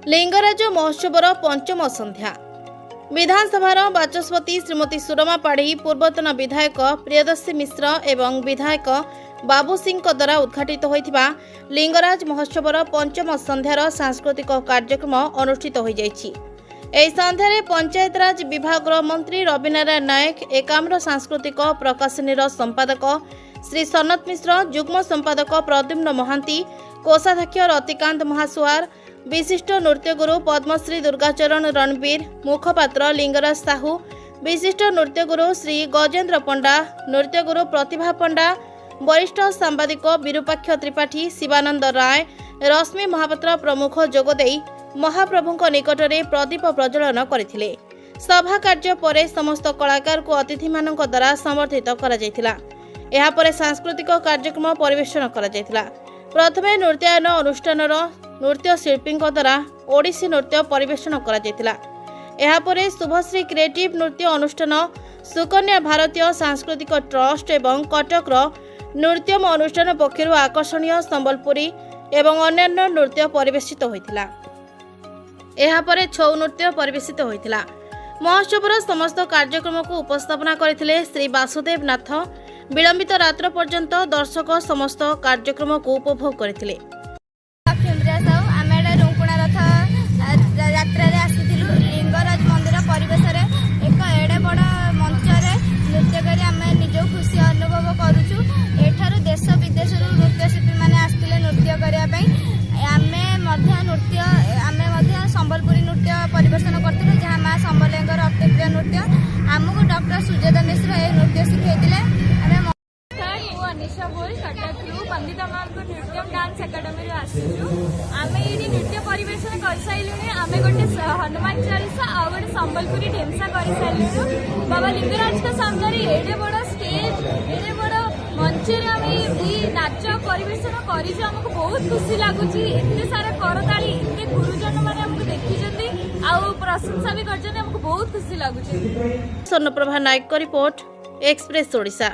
लिंगराज महोत्सवर पंचम संध्या विधानसभार बाचस्पति श्रीमती सुरमा पाढ़ी पूर्वतन विधायक प्रियदर्शी मिश्र एवं विधायक बाबू सिंह द्वारा उद्घाटित होइथिबा लिंगराज महोत्सवर पंचम संध्यार सांस्कृतिक कार्यक्रम अनुष्ठित हो जाइछि। एही संध्यारे पंचायतराज विभाग मंत्री रविनारायण नायक एकाम्र सांस्कृतिक प्रकाशनीर संपादक श्री सनत मिश्र युग्म संपादक प्रद्युम्न महांती कोषाध्यक्ष रतिकांत महासुआर विशिष्ट नृत्यगुरु पद्मश्री दुर्गाचरण रणबीर मुखपात्र लिंगराज साहू विशिष्ट नृत्यगुरु श्री गजेन्द्र पंडा नृत्यगुरु प्रतिभा पंडा वरिष्ठ सांबादिक विरूपाक्ष त्रिपाठी शिवानंद राय रश्मि महापात्र प्रमुख जोगदेई महाप्रभुଙ୍କ निकटरे प्रदीप प्रज्वलन करथिले। सभा कार्य परे समस्त कलाकार को अतिथि मानक द्वारा समर्थित करा जायतिला। एहा परे सांस्कृतिक कार्यक्रम परिवेषण करा जायतिला। प्रथमे नृत्यायन अनुष्ठानर नृत्य शिल्पी द्वारा ओडिसी नृत्य परिवेषण करा जायतिला। एहा परे शुभश्री क्रिएटिव नृत्य अनुष्ठान सुकन्या भारतीय सांस्कृतिक ट्रस्ट एवं कटकर नृत्यम अनुष्ठान पक्षर आकर्षणीय संबलपुरी एवं अन्यान्य नृत्य परिवेशित होइतिला। एहा परे छौ नृत्य परिवेशित होइतिला। महोत्सवर समस्त कार्यक्रम को उपस्थापना करथिले श्री वासुदेव नाथ। विलंबित रात्र पर्यंत दर्शक समस्त कार्यक्रम को उपभोग करथिले। लिंगराज मंदिर परिवेश एक एडे बड़ मंच नृत्य करी आम निज खुशी अनुभव करुचु। एठार देश विदेश नृत्य शिल्पी मैंने आसते नृत्य करने नृत्य संबलपुरी नृत्य परिवेशन करते जहाँ माँ संबलेंकर अति प्रिय नृत्य आमको डॉक्टर सुजाता मिश्र ये नृत्य शिखाई। अनिशा बोल कटकू पंडिता माँ नृत्यम डांस एकाडेमी आसू आम ये नृत्य परिवेशन कर सारे आम गोटे हनुमान चालीसा आ गए संबलपुरी ढेमसा कर सारे बाबा लिंगराज का सामने एडे बड़ स्टेज एडे बड़ मंच नाच परिवेशन करमको बहुत खुशी लगुच। एत सारा करताली एत गुरुजन मैंने देखी प्रशंसा भी कर बहुत खुशी लगुच। स्वर्णप्रभा नायक रिपोर्ट एक्सप्रेस ओडिशा।